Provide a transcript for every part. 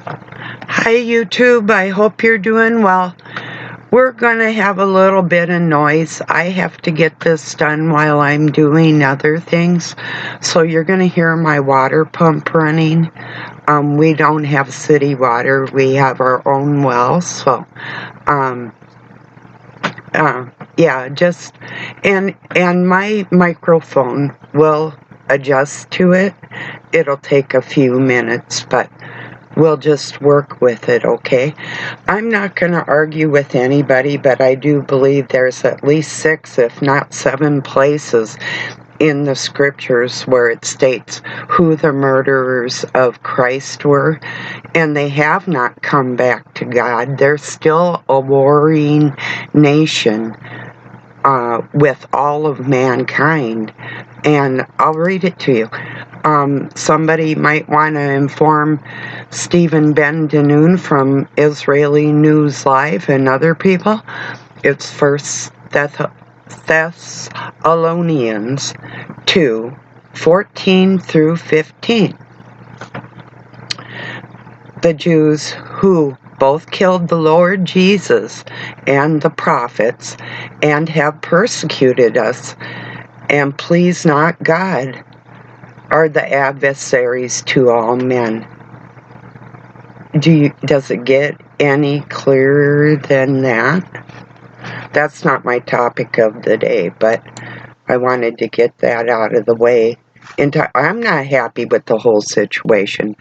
Hi YouTube, I hope you're doing well. We're gonna have a little bit of noise. I have to get this done while I'm doing other things. So you're gonna hear my water pump running. We don't have city water, we have our own well, so um yeah, just and my microphone will adjust to it. It'll take a few minutes, but we'll just work with it, okay? I'm not going to argue with anybody, but I do believe there's at least 6, if not 7 places in the scriptures where it states who the murderers of Christ were, and they have not come back to God. They're still a warring nation with all of mankind. And I'll read it to you. Somebody might want to inform Stephen Ben Danoon from Israeli News Live and other people. It's First Thessalonians 2:14 through 15. The Jews who both killed the Lord Jesus and the prophets and have persecuted us and please not God are the adversaries to all men. Does it get any clearer than that? That's not my topic of the day, but I wanted to get that out of the way. I'm not happy with the whole situation.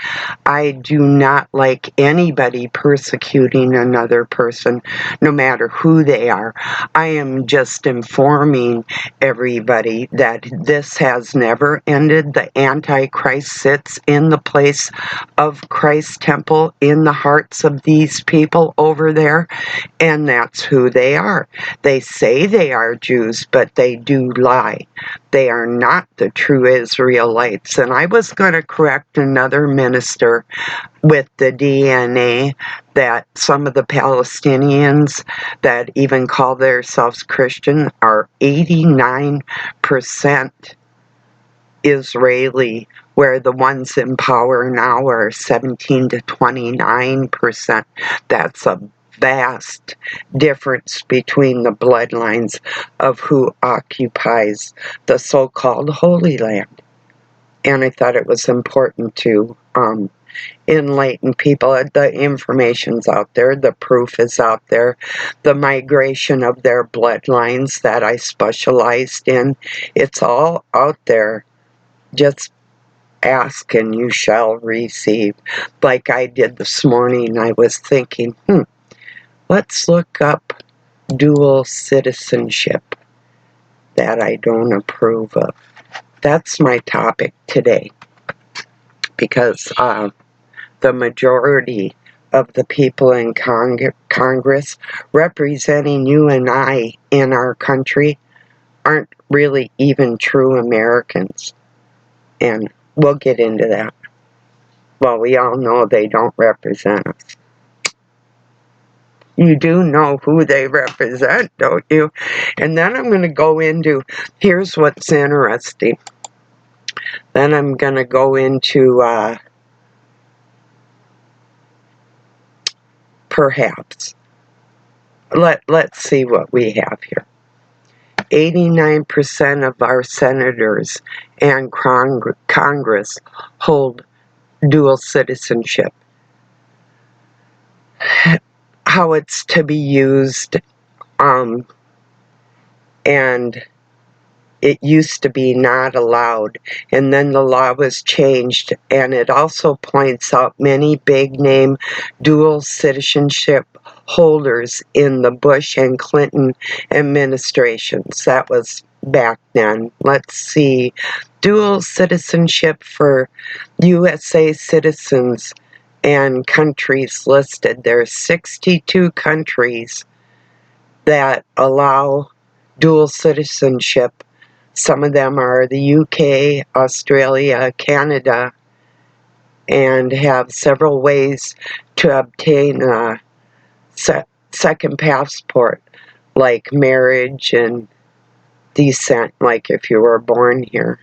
I do not like anybody persecuting another person, no matter who they are. I am just informing everybody that this has never ended. The Antichrist sits in the place of Christ's temple in the hearts of these people over there, and that's who they are. They say they are Jews, but they do lie. They are not the true Israelites. And I was going to correct another minister with the DNA that some of the Palestinians that even call themselves Christian are 89% Israeli, where the ones in power now are 17 to 29%. That's a vast difference between the bloodlines of who occupies the so-called Holy Land. And I thought it was important to enlighten people. The information's out there, the proof is out there, the migration of their bloodlines that I specialized in, it's all out there. Just ask and you shall receive. Like I did this morning, I was thinking, let's look up dual citizenship that I don't approve of. That's my topic today, because the majority of the people in Congress representing you and I in our country aren't really even true Americans. And we'll get into that. Well, we all know they don't represent us. You do know who they represent, don't you? And then I'm going to go into, here's what's interesting. Then I'm going to go into, perhaps. Let's see what we have here. 89% of our senators and Congress hold dual citizenship. How it's to be used, and it used to be not allowed, and then the law was changed, and it also points out many big-name dual citizenship holders in the Bush and Clinton administrations. That was back then. Let's see. Dual citizenship for USA citizens and countries listed. There are 62 countries that allow dual citizenship. Some of them are the UK, Australia, Canada, and have several ways to obtain a second passport, like marriage and descent, like if you were born here.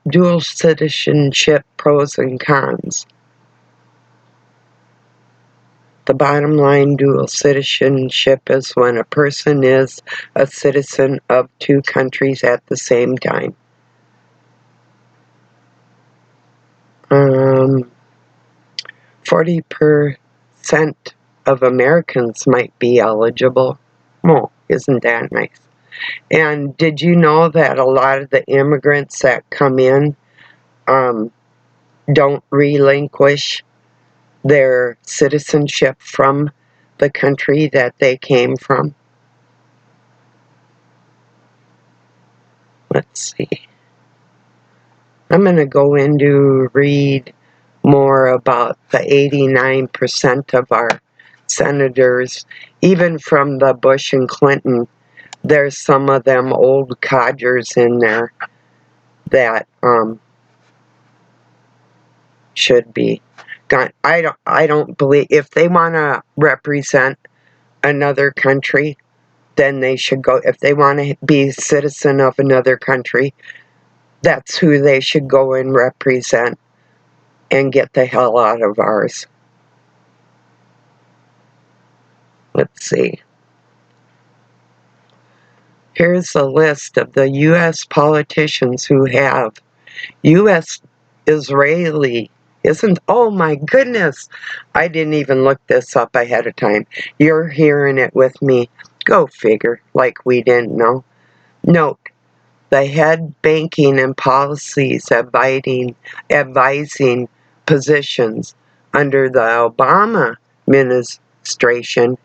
Dual citizenship pros and cons. The bottom line, dual citizenship is when a person is a citizen of two countries at the same time. 40% of Americans might be eligible. Oh, isn't that nice? And did you know that a lot of the immigrants that come in don't relinquish their citizenship from the country that they came from? Let's see. I'm going to go into read more about the 89% of our senators, even from the Bush and Clinton. There's some of them old codgers in there that should be gone. I don't believe if they want to represent another country, then they should go. If they want to be a citizen of another country, that's who they should go and represent and get the hell out of ours. Let's see. Here's a list of the U.S. politicians who have U.S. Israeli. Oh my goodness, I didn't even look this up ahead of time. You're hearing it with me. Go figure, like we didn't know. Note, the head banking and policies advising positions under the Obama administration,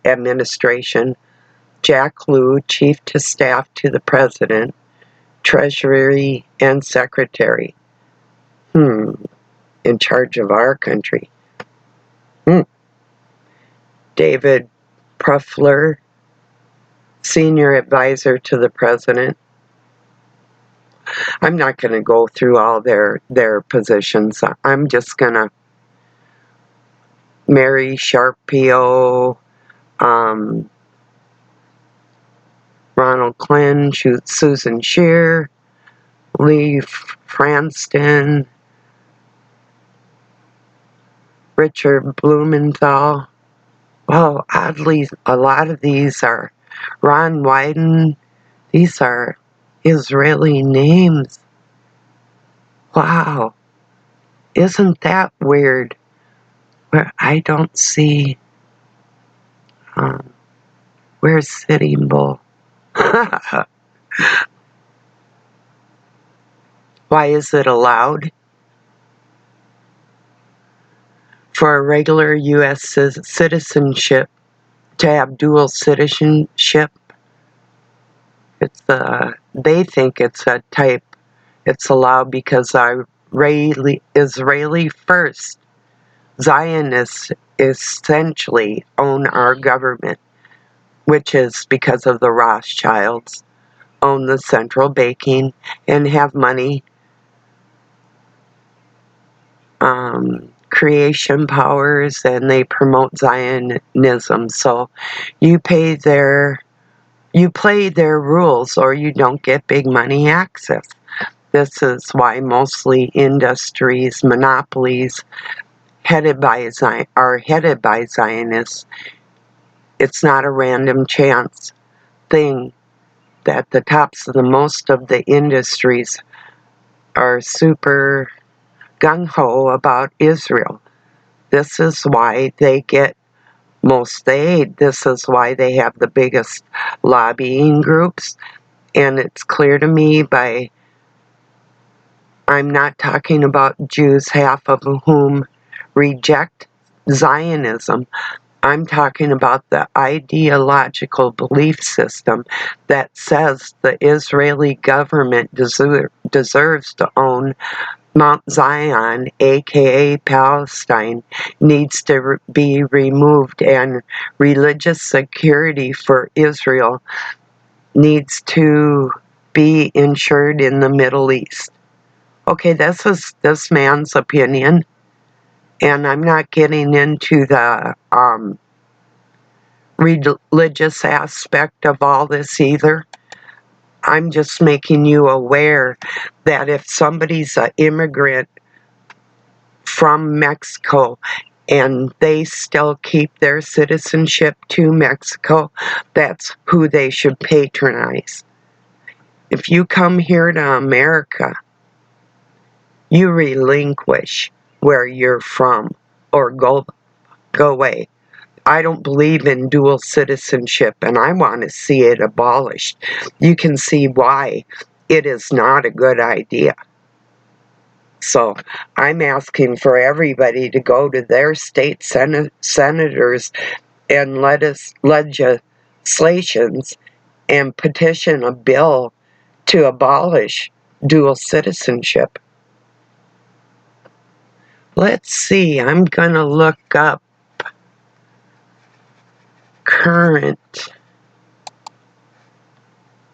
Jack Lew, Chief of Staff to the President, Treasury and Secretary. In charge of our country. David Pruffler, Senior Advisor to the President. I'm not going to go through all their positions. I'm just going to Mary Sharpio, Ronald Clyn, Susan Scheer, Lee Franston, Richard Blumenthal. Well, oddly, a lot of these are Ron Wyden. These are Israeli names. Wow. Isn't that weird? Where I don't see, where's Sitting Bull? Why is it allowed for a regular U.S. citizenship to have dual citizenship? They think it's a type, it's allowed because Israeli first Zionists essentially own our government, which is because of the Rothschilds, own the central banking and have money, creation powers, and they promote Zionism. So you play their rules or you don't get big money access. This is why mostly industries, monopolies are headed by Zionists. It's not a random chance thing that the tops of most of the industries are super gung-ho about Israel. This is why they get most aid. This is why they have the biggest lobbying groups. And it's clear to me I'm not talking about Jews, half of whom reject Zionism. I'm talking about the ideological belief system that says the Israeli government deserves to own Mount Zion, aka Palestine, needs to be removed, and religious security for Israel needs to be ensured in the Middle East. Okay, this is this man's opinion, and I'm not getting into the religious aspect of all this either. I'm just making you aware that if somebody's an immigrant from Mexico and they still keep their citizenship to Mexico, that's who they should patronize. If you come here to America, you relinquish where you're from or go away. I don't believe in dual citizenship, and I want to see it abolished. You can see why it is not a good idea. So I'm asking for everybody to go to their state senators and legislations and petition a bill to abolish dual citizenship. Let's see, I'm going to look up current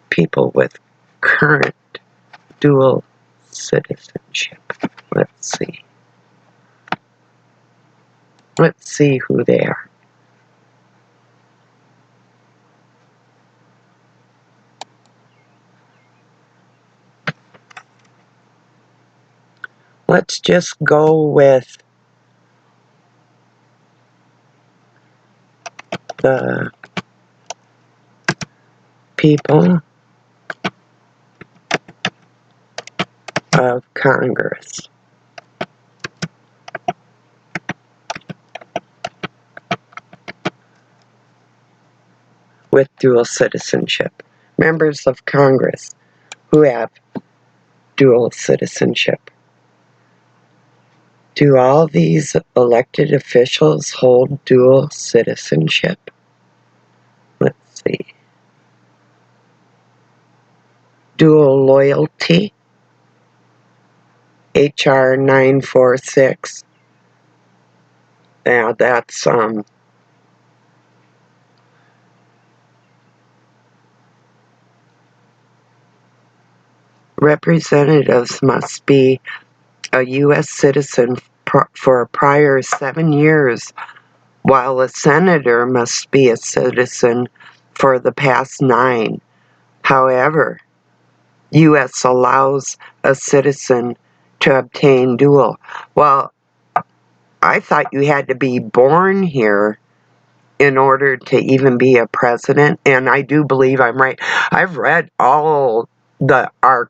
people with current dual citizenship. Let's see. Let's see who they are. Let's just go with the people of Congress with dual citizenship. Members of Congress who have dual citizenship. Do all these elected officials hold dual citizenship? Let's see. Dual loyalty, HR 946. Now that's representatives must be a U.S. citizen for a prior 7 years, while a senator must be a citizen for the past 9. However, U.S. allows a citizen to obtain dual. Well, I thought you had to be born here in order to even be a president, and I do believe I'm right. I've read all our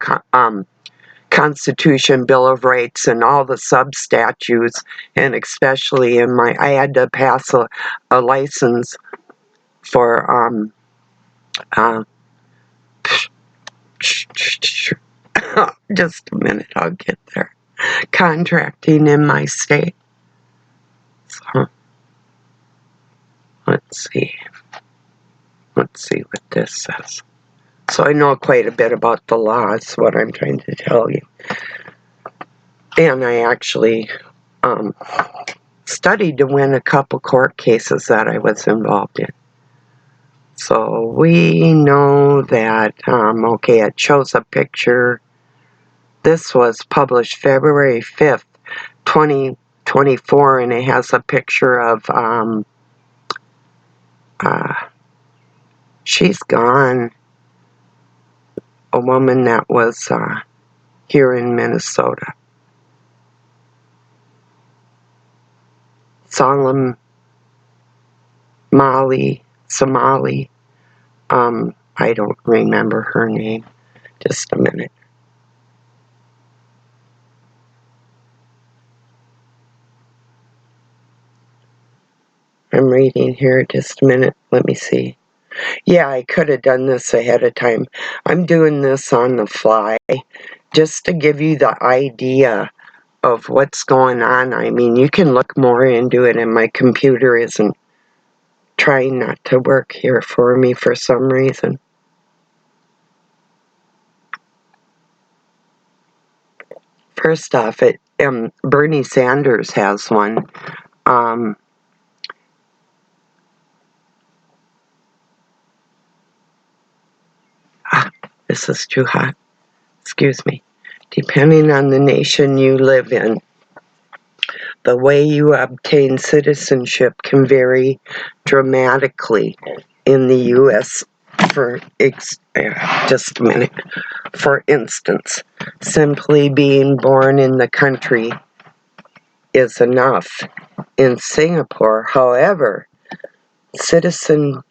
Constitution, Bill of Rights, and all the sub-statutes, and especially I had to pass a license for, uh, just a minute, I'll get there, contracting in my state. So, let's see what this says. So I know quite a bit about the laws, what I'm trying to tell you. And I actually studied to win a couple court cases that I was involved in. So we know that, okay, it shows a picture. This was published February 5th, 2024, and it has a picture of, she's gone, a woman that was here in Minnesota. Somali. I don't remember her name. Just a minute. I'm reading here. Just a minute. Let me see. Yeah, I could have done this ahead of time. I'm doing this on the fly just to give you the idea of what's going on. I mean, you can look more into it, and my computer isn't trying not to work here for me for some reason. First off, Bernie Sanders has one. This is too hot. Excuse me. Depending on the nation you live in, the way you obtain citizenship can vary dramatically. In the U.S., just a minute. For instance, simply being born in the country is enough in Singapore. However, citizenship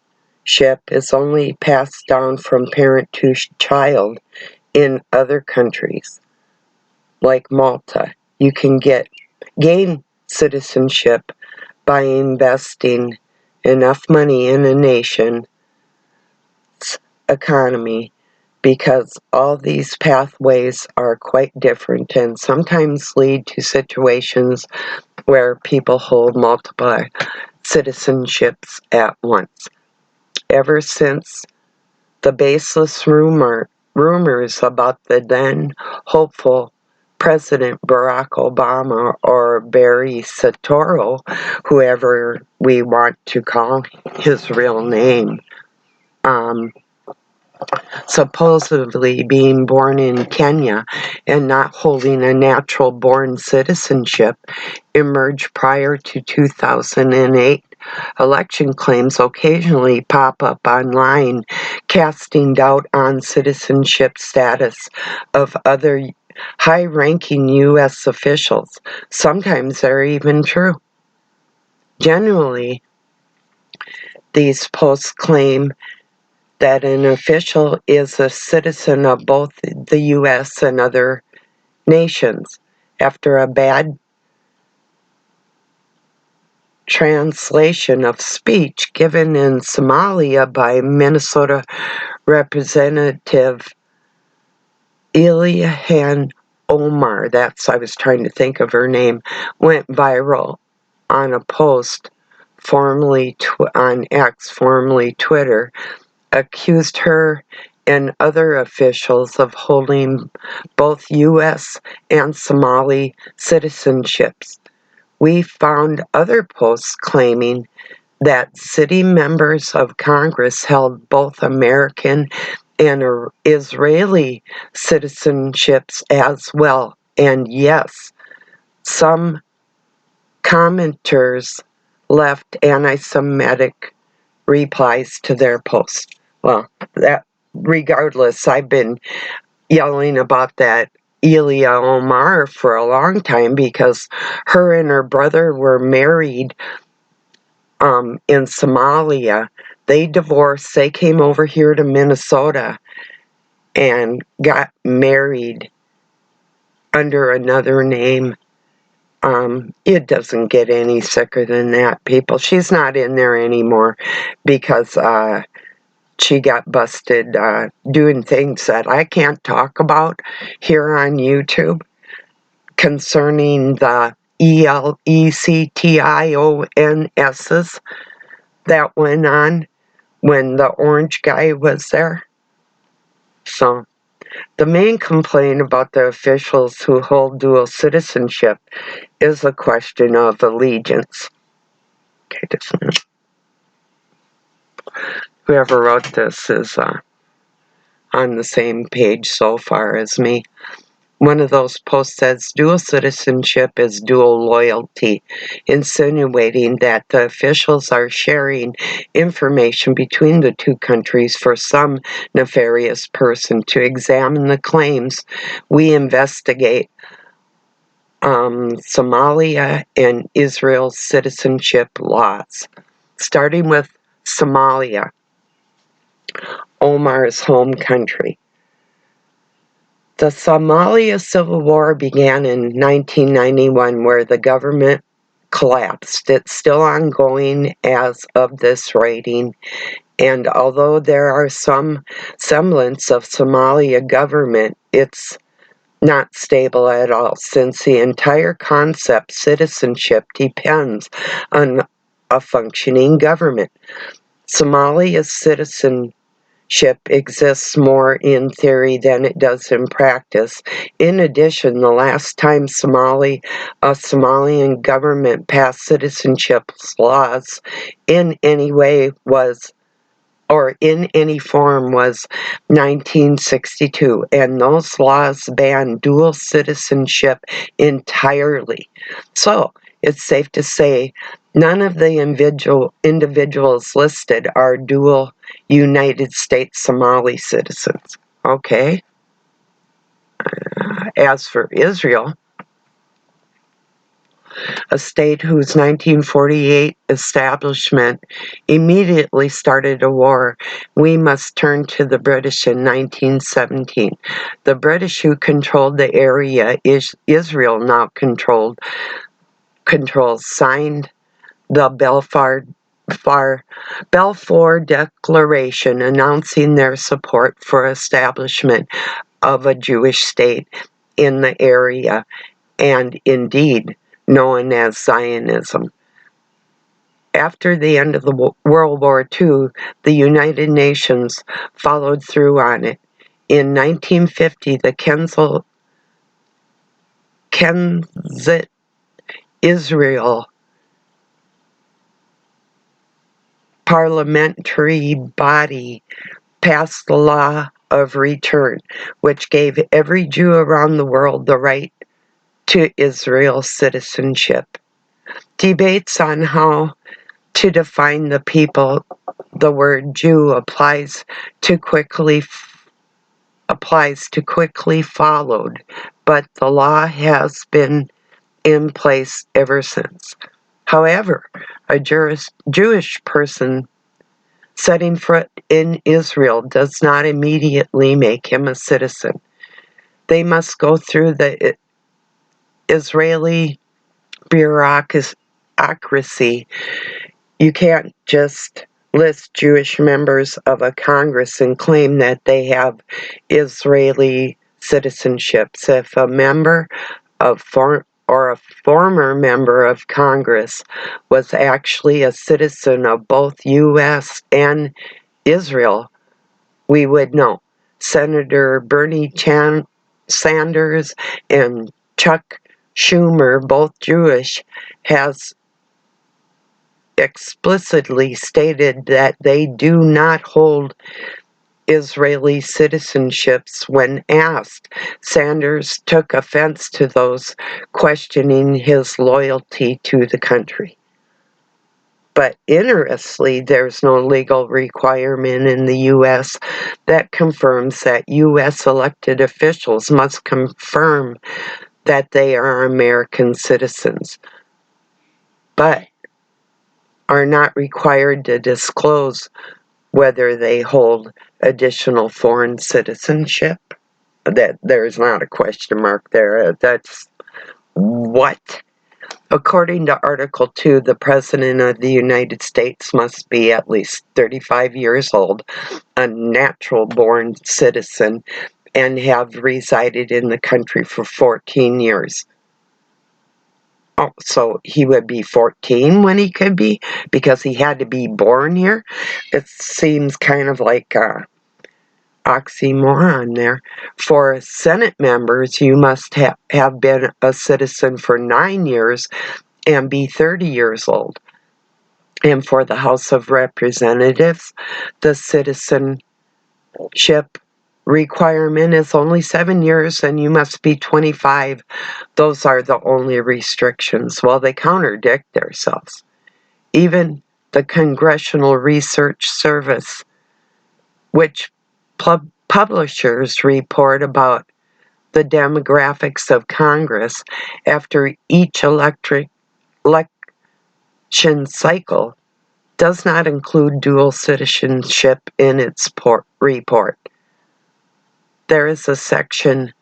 is only passed down from parent to child in other countries, like Malta. You can gain citizenship by investing enough money in a nation's economy, because all these pathways are quite different and sometimes lead to situations where people hold multiple citizenships at once. Ever since the baseless rumors about the then hopeful President Barack Obama, or Barry Soetoro, whoever we want to call his real name, supposedly being born in Kenya and not holding a natural born citizenship, emerged prior to 2008. Election claims occasionally pop up online, casting doubt on citizenship status of other high-ranking U.S. officials. Sometimes they're even true. Generally, these posts claim that an official is a citizen of both the U.S. and other nations. After a bad translation of speech given in Somalia by Minnesota Representative Eliahan Omar, I was trying to think of her name, went viral on a post formerly on X, formerly Twitter, accused her and other officials of holding both U.S. and Somali citizenships. We found other posts claiming that city members of Congress held both American and Israeli citizenships as well. And yes, some commenters left anti-Semitic replies to their posts. Well, regardless, I've been yelling about that Elia Omar for a long time, because her and her brother were married in Somalia. They divorced. They came over here to Minnesota and got married under another name. It doesn't get any sicker than that, people. She's not in there anymore because she got busted doing things that I can't talk about here on YouTube concerning the ELECTIONSs that went on when the orange guy was there. So, the main complaint about the officials who hold dual citizenship is a question of allegiance. Okay, just a minute. Whoever wrote this is on the same page so far as me. One of those posts says, dual citizenship is dual loyalty, insinuating that the officials are sharing information between the two countries for some nefarious person. To examine the claims, we investigate Somalia and Israel's citizenship laws. Starting with Somalia, Omar's home country. The Somalia Civil War began in 1991, where the government collapsed. It's still ongoing as of this writing, and although there are some semblance of Somalia government, it's not stable at all, since the entire concept citizenship depends on a functioning government. Somalia's citizenship exists more in theory than it does in practice. In addition, the last time a Somalian government passed citizenship laws in any way was, or in any form, was 1962, and those laws banned dual citizenship entirely. So, it's safe to say none of the individuals listed are dual United States Somali citizens. Okay. As for Israel, a state whose 1948 establishment immediately started a war, we must turn to the British in 1917. The British, who controlled the area Israel now controls, signed the Balfour Declaration announcing their support for establishment of a Jewish state in the area, and indeed known as Zionism. After the end of the World War II, the United Nations followed through on it. In 1950, the Knesset Israel parliamentary body passed the law of return, which gave every Jew around the world the right to Israel citizenship. Debates on how to define the people the word Jew applies to quickly followed, but the law has been in place ever since. However, a Jewish person setting foot in Israel does not immediately make him a citizen. They must go through the Israeli bureaucracy. You can't just list Jewish members of a Congress and claim that they have Israeli citizenships. If a member of or a former member of Congress was actually a citizen of both U.S. and Israel, we would know. Senator Bernie Sanders and Chuck Schumer, both Jewish, has explicitly stated that they do not hold Israeli citizenships when asked. Sanders took offense to those questioning his loyalty to the country. But interestingly, there's no legal requirement in the U.S. that confirms that U.S. elected officials must confirm that they are American citizens, but are not required to disclose whether they hold additional foreign citizenship. That there's not a question mark there. That's what? According to Article 2, the President of the United States must be at least 35 years old, a natural-born citizen, and have resided in the country for 14 years. Oh, so he would be 14 when he could be, because he had to be born here? It seems kind of like oxymoron there. For Senate members, you must have been a citizen for 9 years and be 30 years old. And for the House of Representatives, the citizenship requirement is only 7 years and you must be 25. Those are the only restrictions. Well, they contradict themselves. Even the Congressional Research Service, which publishers report about the demographics of Congress after each election cycle, does not include dual citizenship in its report. There is a section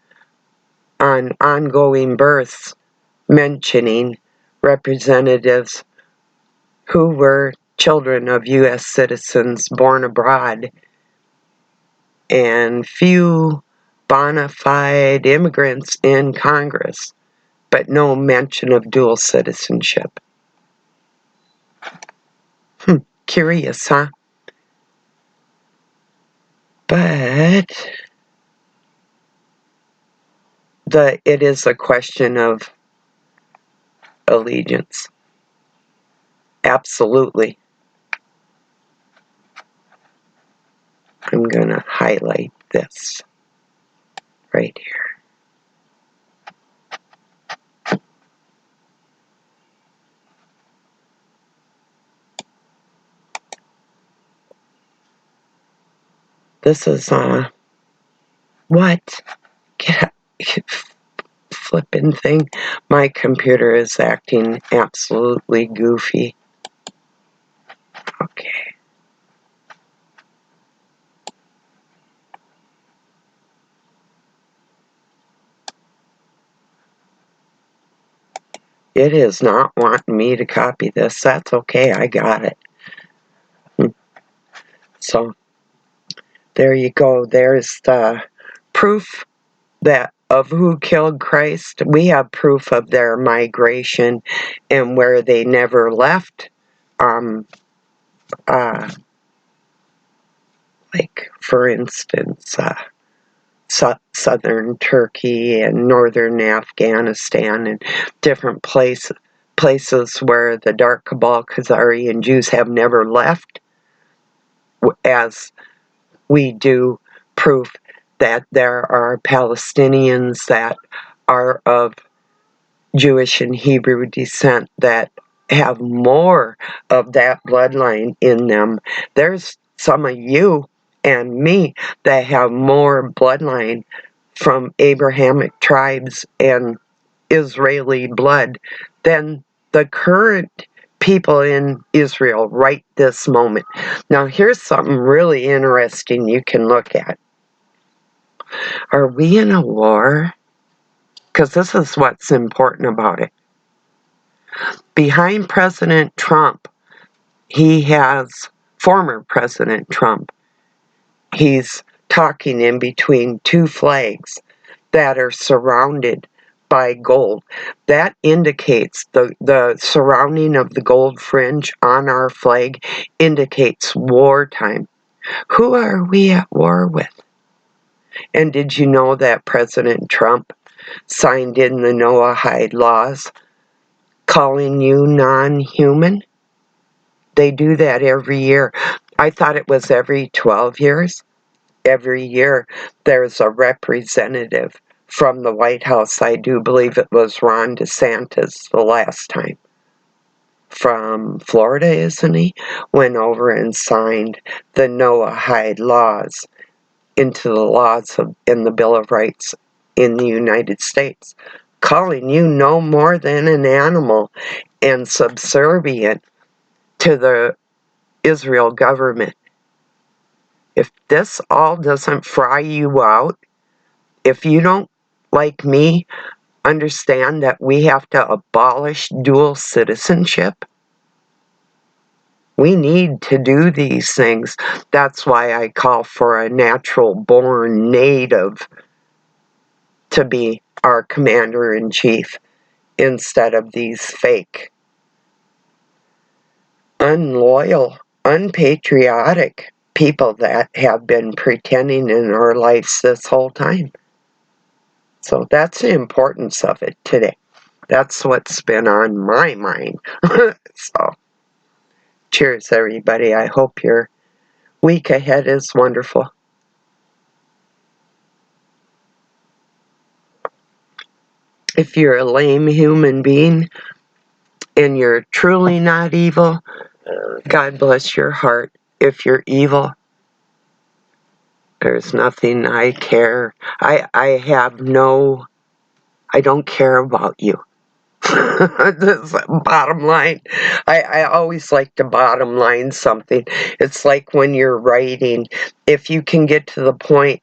on ongoing births mentioning representatives who were children of U.S. citizens born abroad and few bona fide immigrants in Congress, but no mention of dual citizenship. Curious, huh? But it is a question of allegiance. Absolutely. I'm going to highlight this right here. This is, what? Get flipping thing. My computer is acting absolutely goofy. Okay. It is not wanting me to copy this. That's okay. I got it. So, there you go. There's the proof that of who killed Christ. We have proof of their migration and where they never left. Like, for instance, southern Turkey and northern Afghanistan and different places where the dark Cabal Khazarian Jews have never left, as we do proof that there are Palestinians that are of Jewish and Hebrew descent that have more of that bloodline in them. There's some of you and me that have more bloodline from Abrahamic tribes and Israeli blood than the current people in Israel right this moment. Now, here's something really interesting you can look at. Are we in a war? Because this is what's important about it. Behind President Trump, he has former President Trump. He's talking in between two flags that are surrounded by gold. That indicates the surrounding of the gold fringe on our flag indicates wartime. Who are we at war with? And did you know that President Trump signed in the Noahide laws calling you non-human? They do that every year. I thought it was every 12 years. Every year there's a representative from the White House. I do believe it was Ron DeSantis the last time. From Florida, isn't he? Went over and signed the Noahide laws into the laws in the Bill of Rights in the United States, calling you no more than an animal and subservient to the Israel government. If this all doesn't fry you out, if you don't, like me, understand that we have to abolish dual citizenship, we need to do these things. That's why I call for a natural-born native to be our commander-in-chief instead of these fake, unloyal, unpatriotic people that have been pretending in our lives this whole time. So that's the importance of it today. That's what's been on my mind. So, cheers, everybody. I hope your week ahead is wonderful. If you're a lame human being and you're truly not evil, God bless your heart. If you're evil, there's nothing I care. I don't care about you. This bottom line. I always like to bottom line something. It's like when you're writing, if you can get to the point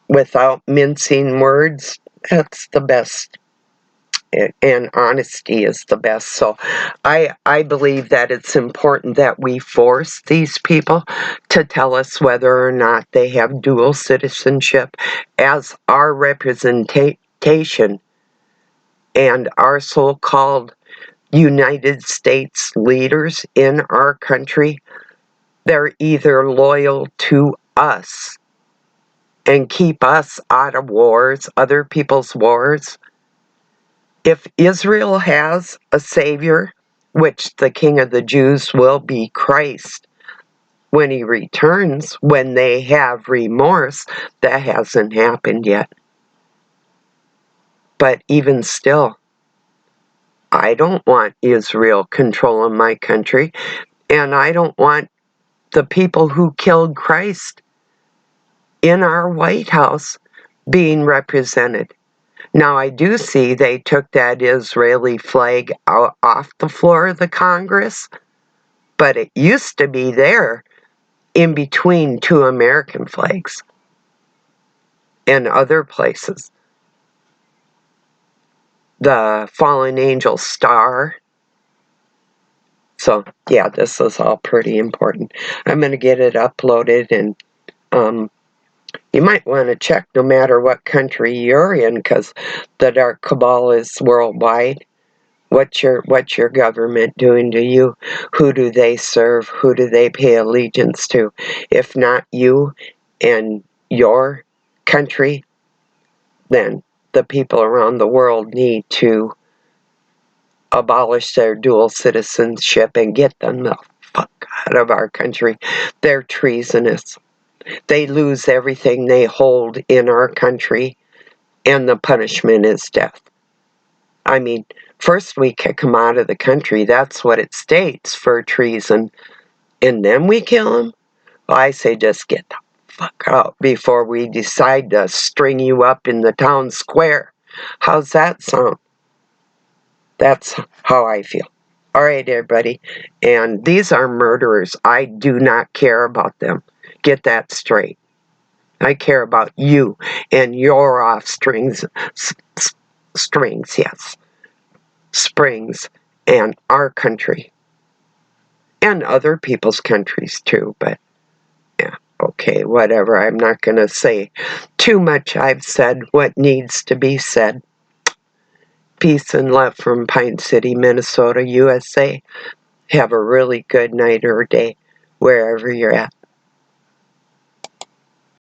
without mincing words, that's the best. And honesty is the best. So I believe that it's important that we force these people to tell us whether or not they have dual citizenship as our representation and our so-called United States leaders in our country. They're either loyal to us and keep us out of wars, other people's wars. If Israel has a savior, which the King of the Jews will be Christ when he returns, when they have remorse, that hasn't happened yet. But even still, I don't want Israel controlling my country, and I don't want the people who killed Christ in our White House being represented. Now, I do see they took that Israeli flag out, off the floor of the Congress, but it used to be there in between two American flags and other places. The fallen angel star. So, yeah, this is all pretty important. I'm going to get it uploaded, and you might want to check no matter what country you're in, because the dark cabal is worldwide. What's your government doing to you? Who do they serve? Who do they pay allegiance to? If not you and your country, then the people around the world need to abolish their dual citizenship and get them the fuck out of our country. They're treasonous. They lose everything they hold in our country, and the punishment is death. I mean, first we kick them out of the country. That's what it states for treason. And then we kill them? Well, I say just get the fuck out before we decide to string you up in the town square. How's that sound? That's how I feel. All right, everybody. And these are murderers. I do not care about them. Get that straight. I care about you and your offsprings, strings, yes, springs, and our country. And other people's countries too, but yeah, okay, whatever. I'm not going to say too much. I've said what needs to be said. Peace and love from Pine City, Minnesota, USA. Have a really good night or day wherever you're at.